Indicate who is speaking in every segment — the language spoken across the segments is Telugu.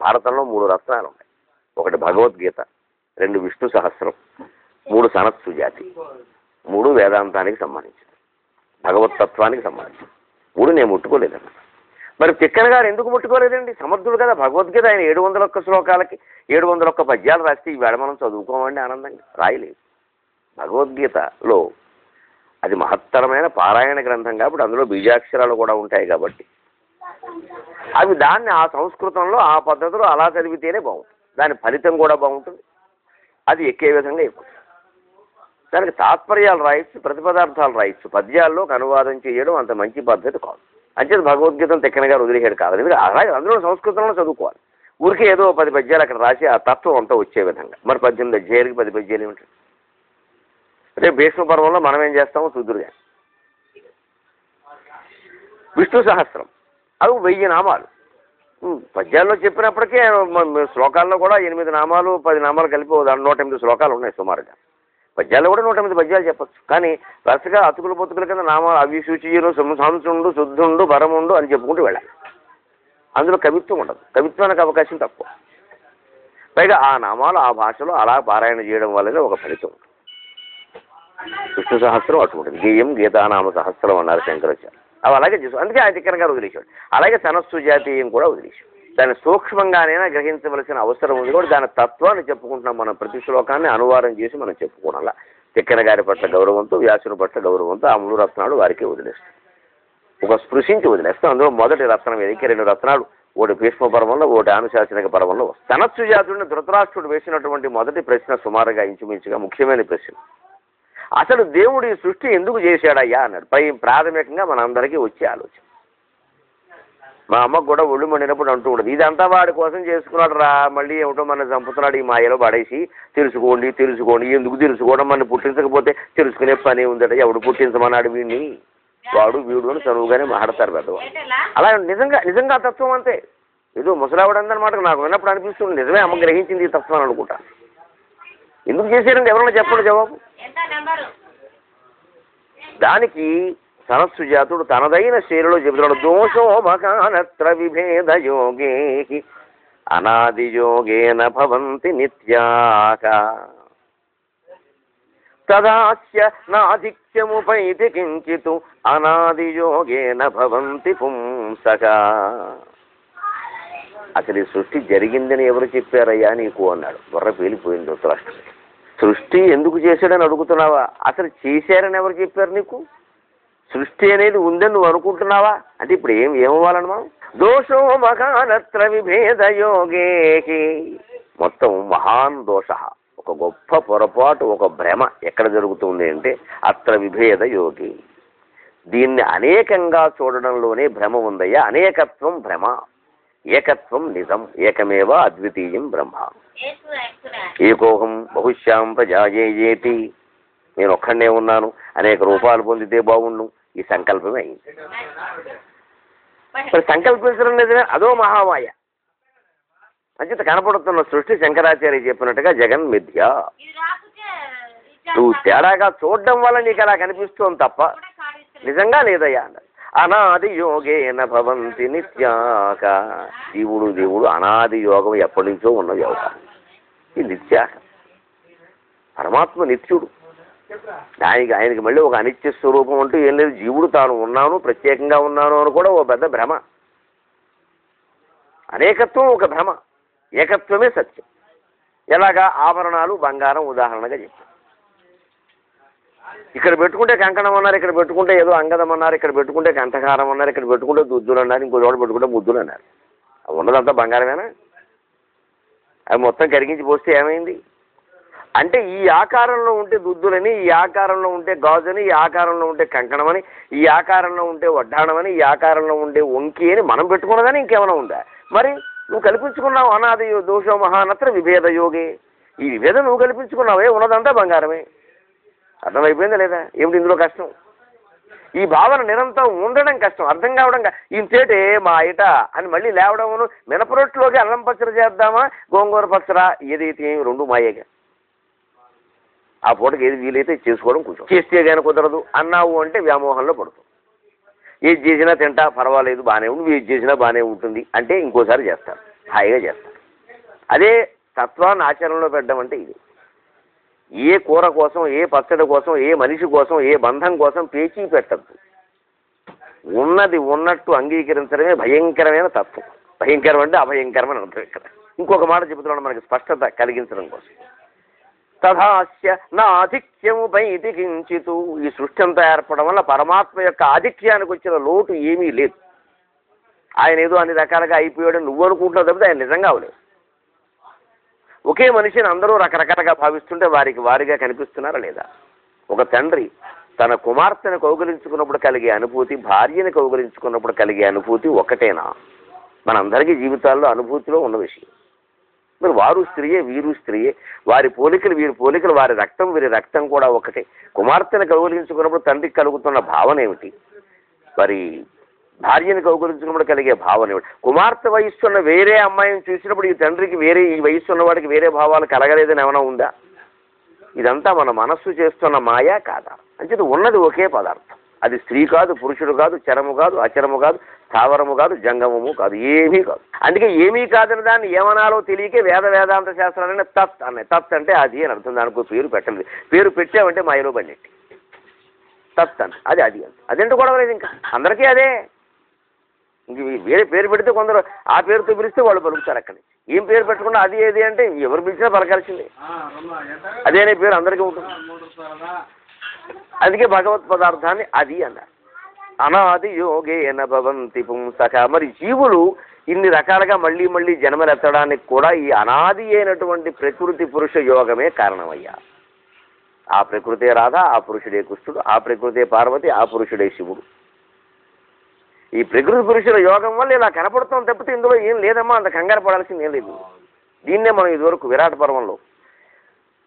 Speaker 1: భారతంలో 3 రత్నాలు ఉన్నాయి. ఒకటి భగవద్గీత, 2 విష్ణు సహస్రం, 3 సనత్ సుజాతి. 3 వేదాంతానికి సంబంధించింది, భగవతత్వానికి సంబంధించింది. 3 నేను ముట్టుకోలేదన్న. మరి తిక్కన గారు ఎందుకు ముట్టుకోలేదండి? సమర్థుడు కదా. భగవద్గీత ఆయన 701 శ్లోకాలకి 701 పద్యాలు రాస్తే ఈవేళ మనం చదువుకోమండి ఆనందంగా. రాయలేదు. భగవద్గీతలో అది మహత్తరమైన పారాయణ గ్రంథం కాబట్టి అందులో బీజాక్షరాలు కూడా ఉంటాయి కాబట్టి అవి దాన్ని ఆ సంస్కృతంలో ఆ పద్ధతిలో అలా చదివితేనే బాగుంటుంది. దాని ఫలితం కూడా బాగుంటుంది. అది ఎక్కే విధంగా అయిపోతుంది. దానికి తాత్పర్యాలు రాయొచ్చు, ప్రతిపదార్థాలు రాయొచ్చు. పద్యాల్లోకి అనువాదం చేయడం అంత మంచి పద్ధతి కాదు. అంచేది భగవద్గీతను తిక్కన గారు వదిలేసాడు కాదు. ఎందుకంటే అలాగే అందులో సంస్కృతంలో చదువుకోవాలి. ఊరికే ఏదో 10 పద్యాలు అక్కడ రాసి ఆ తత్వం అంతా వచ్చే విధంగా. మరి 18 అధ్యాయాలకి 10 పద్యాలు ఏమిటి? రేపు భీష్మ పర్వంలో మనం ఏం చేస్తామో చూద్దురుగా. విష్ణు సహస్రం అవి 1000 నామాలు. పద్యాల్లో చెప్పినప్పటికీ శ్లోకాల్లో కూడా 8 నామాలు 10 నామాలు కలిపి 108 శ్లోకాలు ఉన్నాయి సుమారుగా. పద్యాల్లో కూడా 108 పద్యాలు చెప్పచ్చు. కానీ వరుసగా అతుకుల పొతుకుల కింద నామాలు అవి శుచియుడు, సంసుండు, శుద్ధుండు, భరముండు అని చెప్పుకుంటూ వెళ్ళాలి. అందులో కవిత్వం ఉండదు. కవిత్వానికి అవకాశం తక్కువ. పైగా ఆ నామాలు ఆ భాషలో అలా పారాయణ చేయడం వల్లనే ఒక ఫలితం ఉంటుంది. విష్ణు సహస్రం అటువంటిది. గేయం గీతానామ సహస్రం అన్నారు శంకరాచార్య. అవి అలాగే చేసు. అందుకే ఆయన తిక్కన గారు వదిలేశాడు. అలాగే సనస్సు జాతీయం కూడా వదిలేశాడు. దాన్ని సూక్ష్మంగానైనా గ్రహించవలసిన అవసరం ఉంది కూడా. దాని తత్వాన్ని చెప్పుకుంటున్నాం మనం. ప్రతి శ్లోకాన్ని అనువాదం చేసి మనం చెప్పుకోవడంలా తిక్కన గారి పట్ల గౌరవంతో, వ్యాసుని పట్ల గౌరవంతో ఆ 3 రత్నాలు వారికి వదిలేస్తాం. ఒక స్పృశించి వదిలేస్తాం. అందులో మొదటి రత్నం ఏదైతే 2 రత్నాలు, ఒకటి భీష్మ పర్వంలో, ఒకటి ఆనుశాసనిక పర్వంలో. సనత్సు జాతుడిని ధృతరాష్ట్రుడు వేసినటువంటి మొదటి ప్రశ్న సుమారుగా ఇంచుమించుగా ముఖ్యమైన ప్రశ్న. అసలు దేవుడు ఈ సృష్టి ఎందుకు చేశాడయ్యా అన్నాడు. ప్రాథమికంగా మనందరికీ వచ్చే ఆలోచన. మా అమ్మకు కూడా ఒళ్ళు మండినప్పుడు అంటూ ఉండదు, ఇదంతా వాడి కోసం చేసుకున్నాడు రా, మళ్ళీ ఏమిటో మన చంపుతున్నాడు ఈ మాయలో పడేసి, తెలుసుకోండి ఎందుకు తెలుసుకోవడం, మన పుట్టించకపోతే తెలుసుకునే పని ఉందట, ఎవడు పుట్టించమన్నాడు వీడిని, వాడు వీడు అని చదువుగానే మాట్లాడతారు పెద్దవాళ్ళు. అలా నిజంగా తత్వం అంతే. ఏదో ముసలావిడందనమాట నాకు విన్నప్పుడు అనిపిస్తుంది, నిజమే అమ్మ గ్రహించింది ఈ తత్వం అనుకుంటా. ఎందుకు చేశారండి ఎవరన్నా చెప్పండి జవాబు. దానికి సనత్సు జాతుడు తనదైన శైలిలో చెబుతున్నాడు. దోషో మకానత్ర విభేద యోగే అనాది యోగేన భవంతి నిత్యాక తదాస్య నాధిక్యముపైతి కించిత్ అనాది యోగేన భవంతి పుంసక. అసలు ఈ సృష్టి జరిగిందని ఎవరు చెప్పారయ్యా నీకు అన్నాడు. బుర్ర పేలిపోయింది ధృతరాష్ట్రుడు. సృష్టి ఎందుకు చేశాడని అడుగుతున్నావా? అసలు చేశారని ఎవరు చెప్పారు నీకు? సృష్టి అనేది ఉందని నువ్వు అనుకుంటున్నావా? అంటే ఇప్పుడు ఏమవ్వాలని మనం? దోషో మహానత్ర విభేద యోగేకి. మొత్తం మహాన్ దోష, ఒక గొప్ప పొరపాటు, ఒక భ్రమ ఎక్కడ జరుగుతుంది అంటే అత్ర విభేద యోగి. దీన్ని అనేకంగా చూడడంలోనే భ్రమ ఉందయ్యా. అనేకత్వం భ్రమ, ఏకత్వం నిజం, ఏకమేవ అద్వితీయం బ్రహ్మ. ఏకోహం బహుశ్యాం ప్రజాయేతి. నేను ఒక్కడే ఉన్నాను, అనేక రూపాలు పొందితే బాగుండు, ఈ సంకల్పమే అయింది. మరి సంకల్పించడం నిజమే, అదో మహామాయ. అంచేత కనపడుతున్న సృష్టి శంకరాచార్య చెప్పినట్టుగా జగన్ మిథ్య. నువ్వు తేడాగా చూడడం వల్ల నీకు అలా కనిపిస్తోంది తప్ప నిజంగా లేదయ్యా అన్నారు. అనాది యోగేన భవంతి నిత్యాక. దేవుడు అనాది యోగం ఎప్పటి నుంచో ఉన్న వ్యవహారం. ఈ నిత్యాక పరమాత్మ నిత్యుడు. ఆయనకి మళ్ళీ ఒక అనిత్య స్వరూపం అంటూ ఏం లేదు. జీవుడు తాను ఉన్నాను, ప్రత్యేకంగా ఉన్నాను అని కూడా ఓ పెద్ద భ్రమ. అనేకత్వం ఒక భ్రమ, ఏకత్వమే సత్యం. ఎలాగా? ఆభరణాలు బంగారం ఉదాహరణగా చెప్పారు. ఇక్కడ పెట్టుకుంటే కంకణం అన్నారు, ఇక్కడ పెట్టుకుంటే ఏదో అంగదం అన్నారు, ఇక్కడ పెట్టుకుంటే కంఠహారం అన్నారు, ఇక్కడ పెట్టుకుంటే దుద్దులు అన్నారు, ఇంకో చోట పెట్టుకుంటే ముద్దులు అన్నారు. ఉన్నదంతా బంగారమేనా? అవి మొత్తం కరిగించి పోస్తే ఏమైంది? అంటే ఈ ఆకారంలో ఉంటే దుద్దులని, ఈ ఆకారంలో ఉంటే గాజుని, ఈ ఆకారంలో ఉంటే కంకణమని, ఈ ఆకారంలో ఉంటే వడ్డాణమని, ఈ ఆకారంలో ఉండే వంకి అని మనం పెట్టుకున్నదని ఇంకేమైనా ఉందా? మరి నువ్వు కల్పించుకున్నావు అనాది దోషో మహానత్ర విభేద యోగే. ఈ విభేదం నువ్వు కల్పించుకున్నావే, ఉన్నదంతా బంగారమే. అర్థమైపోయిందా లేదా? ఏమిటి ఇందులో కష్టం? ఈ భావన నిరంతరం ఉండడం కష్టం, అర్థం కావడం. ఇంతేటే మా ఇట అని మళ్ళీ లేవడమును, మినపరొట్టులోకి అల్లం పచ్చడి చేద్దామా, గోంగూర పచ్చడా, ఏదైతే రెండు మాయేగా. ఆ పూటకి ఏది వీలైతే చేసుకోవడం, కూర్చో చేస్తే కానీ కుదరదు అన్నావు అంటే వ్యామోహంలో పడుతుంది. ఏది చేసినా తింటా పర్వాలేదు బాగానే ఉంటుంది, ఏది చేసినా బాగానే ఉంటుంది అంటే ఇంకోసారి చేస్తారు, హాయిగా చేస్తారు. అదే తత్వాన్ని ఆచరణలో పెట్టడం అంటే ఇది. ఏ కూర కోసం, ఏ పచ్చడి కోసం, ఏ మనిషి కోసం, ఏ బంధం కోసం పేచీ పెట్టద్దు. ఉన్నది ఉన్నట్టు అంగీకరించడమే భయంకరమైన తత్వం. భయంకరం అంటే అభయంకరమని అర్థం ఇక్కడ. ఇంకొక మాట చెబుతున్నాడు మనకి స్పష్టత కలిగించడం కోసం. తథాస్య నా ఆధిక్యము పైతి కించితు. ఈ సృష్టి అంతా ఏర్పడడం వల్ల పరమాత్మ యొక్క ఆధిక్యానికి వచ్చిన లోటు ఏమీ లేదు. ఆయన ఏదో అన్ని రకాలుగా అయిపోయాడు నువ్వు అనుకుంటున్నావు తప్పితే ఆయన నిజంగా అవలేదు. ఒకే మనిషిని అందరూ రకరకాలుగా భావిస్తుంటే వారికి వారిగా కనిపిస్తున్నారా లేదా? ఒక తండ్రి తన కుమార్తెను కౌగిలించుకున్నప్పుడు కలిగే అనుభూతి, భార్యను కౌగిలించుకున్నప్పుడు కలిగే అనుభూతి ఒకటేనా? మనందరికీ జీవితాల్లో అనుభూతిలో ఉన్న విషయం. మరి వారు స్త్రీయే, వీరు స్త్రీయే, వారి పోలికలు వీరి పోలికలు, వారి రక్తం వీరి రక్తం కూడా ఒకటే. కుమార్తెను కౌగిలించుకున్నప్పుడు తండ్రికి కలుగుతున్న భావన ఏమిటి? మరి భార్యను కౌగిలించుకున్నప్పుడు కలిగే భావన ఏమిటి? కుమార్తె వయస్సున్న వేరే అమ్మాయిని చూసినప్పుడు ఈ తండ్రికి వేరే, ఈ వయస్సు ఉన్నవాడికి వేరే భావాలు కలగలేదని ఏమైనా ఉందా? ఇదంతా మన మనస్సు చేస్తున్న మాయా కాదా? అంచేది ఉన్నది ఒకే పదార్థం. అది స్త్రీ కాదు, పురుషుడు కాదు, చరము కాదు, అచరము కాదు, స్థావరము కాదు, జంగమము కాదు, ఏమీ కాదు. అందుకే ఏమీ కాదని దాన్ని ఏమనాలో తెలియకే వేదాంత శాస్త్రాలనే తత్ అన్నాయి. తత్ అంటే అది అని అర్థం. దానికి పేరు పెట్టలేదు. పేరు పెట్టామంటే మాయలో పడినట్టు. తత్ అని అది అది అని అదేంటో గొడవలేదు. ఇంకా అందరికీ అదే. ఇంక వేరే పేరు పెడితే కొందరు ఆ పేరుతో పిలిస్తే వాళ్ళు పలుకుతారు. అక్కడి ఏం పేరు పెట్టకుండా అది ఏది అంటే ఎవరు పిలిచినా పలకాల్సిందే. అదేనే పేరు అందరికీ ఉంటుంది. అందుకే భగవత్ పదార్థాన్ని అది అన్నారు. అనాది యోగేన భవంతి పుంసక. మరి జీవులు ఇన్ని రకాలుగా మళ్ళీ మళ్ళీ జన్మలెత్తడానికి కూడా ఈ అనాది అయినటువంటి ప్రకృతి పురుష యోగమే కారణమయ్యా. ఆ ప్రకృతే రాధ, ఆ పురుషుడే కృష్ణుడు, ఆ ప్రకృతే పార్వతి, ఆ పురుషుడే శివుడు. ఈ ప్రకృతి పురుషుల యోగం వల్ల ఇలా కనపడుతాం తప్పితే ఇందులో ఏం లేదమ్మా, అంత కంగారు పడాల్సింది ఏం లేదు. దీన్నే మనం ఇదివరకు విరాట పర్వంలో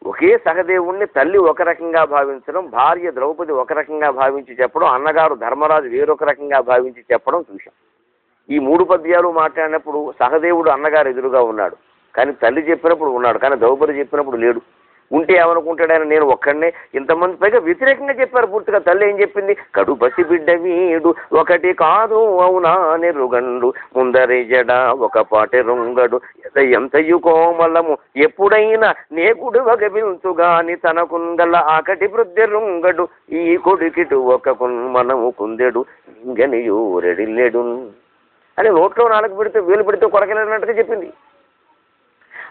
Speaker 1: ఒకే సహదేవుణ్ణి తల్లి ఒక రకంగా భావించడం, భార్య ద్రౌపది ఒక రకంగా భావించి చెప్పడం, అన్నగారు ధర్మరాజు వేరొక రకంగా భావించి చెప్పడం చూశాం. ఈ 3 పద్యాలు మాట్లాడినప్పుడు సహదేవుడు అన్నగారు ఎదురుగా ఉన్నాడు, కానీ తల్లి చెప్పినప్పుడు ఉన్నాడు, కానీ ద్రౌపది చెప్పినప్పుడు లేడు. ఉంటే ఏమనుకుంటాడని నేను ఒక్కడనే, ఇంతమంది పైగా వ్యతిరేకంగా చెప్పారు పూర్తిగా. తల్లి ఏం చెప్పింది? కడు పసి బిడ్డ వీడు ఒకటి కాదు అవునా నెరుగండు, ముందరి జడ ఒక పాటి రుంగడు, ఎంతయు కోమలము ఎప్పుడైనా నేకుడు వగబిల్చుగాని తనకుంగల ఆకటి వృద్ధి రుంగడు, ఈ కొడుకిటు ఒక మనము కుందెడు ఇంగనియూరెడిల్లెడు అని నోట్లో 4 పెడితే వేలు పెడితే కొరకలేనట్టుగా చెప్పింది.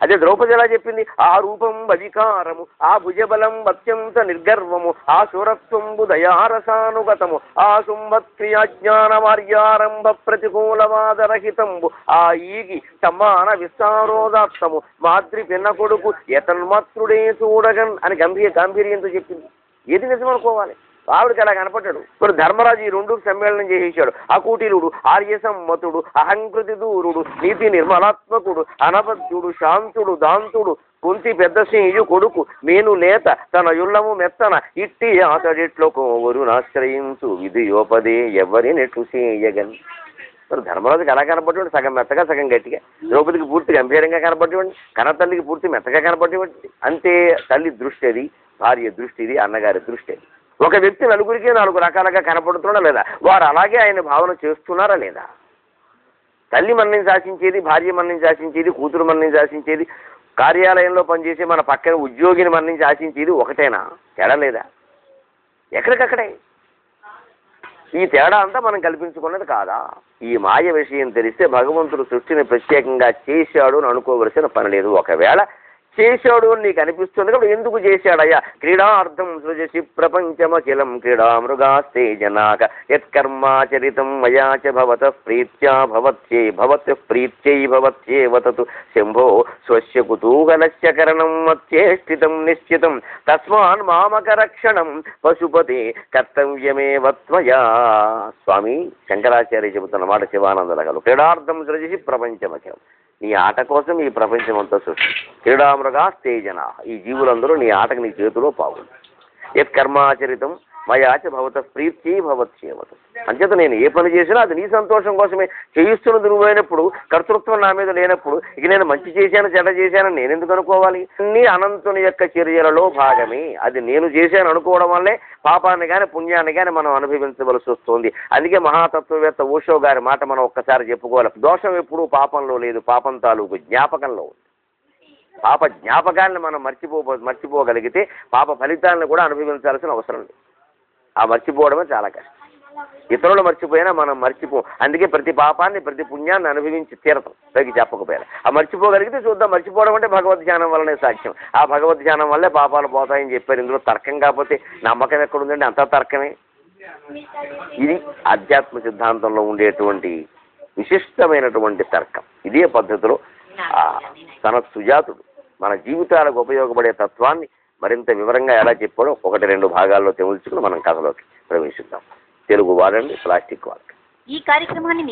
Speaker 1: అదే ద్రౌపది ఎలా చెప్పింది? ఆ రూపం బజికారము, ఆ భుజబలం అత్యంత నిర్గర్వము, ఆ సురత్వంబు దయారసానుగతము, ఆ శుంభక్రియాజ్ఞాన వార్యారంభ ప్రతికూలవాదరహితంబు, ఆ ఈగి సమాన విస్తారోదాత్తము, మాద్రి పిన్న కొడుకు ఎతన్మాత్రుడే చూడగన్ అని గాంభీర్యంతో చెప్పింది. ఏది నిజమనుకోవాలి? ఆవిడకి అలా కనపడ్డాడు. ఇప్పుడు ధర్మరాజు ఈ 2 సమ్మేళనం చేసేశాడు. అకూటిలుడు, ఆర్యసమ్మతుడు, అహంకృతి దూరుడు, నీతి నిర్మలాత్మకుడు, అనబద్ధుడు, శాంతుడు, దాంతుడు, కుంతి పెద్ద శ్రీయు కొడుకు, మేను లేత తన యుల్లము మెత్తన, ఇట్టి అతడిట్లో కోవరునాశ్రయించు విధియోపదే ఎవరినెట్లు చేయగన్. మరి ధర్మరాజుకి ఎలా కనపడేవాడు? సగం మెత్తగా సగం గట్టిగా. ద్రౌపదికి పూర్తి గంభీరంగా కనపడేవాడి, కన్నతల్లికి పూర్తి మెత్తగా కనపడేవాడి. అంతే తల్లి దృష్టి అది, భార్య దృష్టి ఇది, అన్నగారి దృష్టి అది. ఒక వ్యక్తి నలుగురికి 4 రకాలుగా కనపడుతున్నా లేదా? వారు అలాగే ఆయన భావన చేస్తున్నారా లేదా? తల్లి మనల్ని శాసించేది, భార్య మనల్ని శాసించేది, కూతురు మనల్ని శాసించేది, కార్యాలయంలో పనిచేసే మన పక్కన ఉద్యోగిని మనల్ని శాసించేది ఒకటేనా? తేడా లేదా? ఎక్కడికక్కడే. ఈ తేడా అంతా మనం కల్పించుకున్నది కాదా? ఈ మాయ విషయం తెలిస్తే భగవంతుడు సృష్టిని ప్రత్యేకంగా చేశాడు అని అనుకోవలసిన పని లేదు. ఒకవేళ చేశాడు అని నీకు అనిపిస్తుంది కాబట్టి ఎందుకు చేశాడయ్యా? క్రీడార్థం సృజసి ప్రపంచమఖిలం క్రీడామృగాస్తే జనాక యత్కర్మాచరితం మయాచ భవతః ప్రీత్యా భవత్యై భవత్యేవతతు శంభో స్వస్య కుతూహలస్య కరణం మత్యేష్టితం నిశ్చితం తస్మాన్ మామకరక్షణం పశుపతే కర్తవ్యమేవ త్వయా. స్వామి శంకరాచార్య చెబుతున్న మాట శివానందలగలు. క్రీడార్థం సృజసి ప్రపంచమఖిలం, నీ ఆట కోసం ఈ ప్రపంచం అంతా సృష్టి. క్రీడామృగా స్తేజన, ఈ జీవులందరూ నీ ఆటకు నీ చేతిలో పావులు. యత్ కర్మాచరితం, మయాచ భవత ప్రీతి భవత్యేవత. అంచేత నేను ఏ పని చేసినా అది నీ సంతోషం కోసమే చేయిస్తున్నది నువ్వైనప్పుడు, కర్తృత్వం నా మీద లేనప్పుడు ఇక నేను మంచి చేశాను చెడ్డ చేశానని నేను ఎందుకు అనుకోవాలి? అన్నీ అనంతుని యొక్క చర్యలలో భాగమే. అది నేను చేశాను అనుకోవడం వల్లే పాపాన్ని కానీ పుణ్యాన్ని కానీ మనం అనుభవించవలసి వస్తుంది. అందుకే మహాతత్వవేత్త ఓషో గారి మాట మనం ఒక్కసారి చెప్పుకోవాలి. దోషం ఎప్పుడూ పాపంలో లేదు, పాపం తాలూకు జ్ఞాపకంలో ఉంది. పాప జ్ఞాపకాలను మనం మర్చిపోగలిగితే పాప ఫలితాలను కూడా అనుభవించాల్సిన అవసరం లేదు. ఆ మర్చిపోవడమే చాలా కష్టం. ఇతరులు మర్చిపోయినా మనం అందుకే ప్రతి పాపాన్ని ప్రతి పుణ్యాన్ని అనుభవించి తీరతాం పైకి చెప్పకపోయారు. ఆ మర్చిపోగలిగితే చూద్దాం. మర్చిపోవడం అంటే భగవద్ ధ్యానం వల్లనే సాధ్యం. ఆ భగవద్ ధ్యానం వల్లే పాపాలు పోతాయని చెప్పారు. ఇందులో తర్కం కాకపోతే నమ్మకం ఎక్కడుందండి? అంతా తర్కమే. ఇది ఆధ్యాత్మ సిద్ధాంతంలో ఉండేటువంటి విశిష్టమైనటువంటి తర్కం. ఇదే పద్ధతిలో తన సుజాతుడు మన జీవితాలకు ఉపయోగపడే తత్వాన్ని మరింత వివరంగా ఎలా చెప్పాడో 1-2 భాగాల్లో తెముల్చుకుని మనం కథలోకి ప్రవేశిద్దాం. తెలుగు వాడండి, ప్లాస్టిక్ వాడండి.
Speaker 2: ఈ కార్యక్రమాన్ని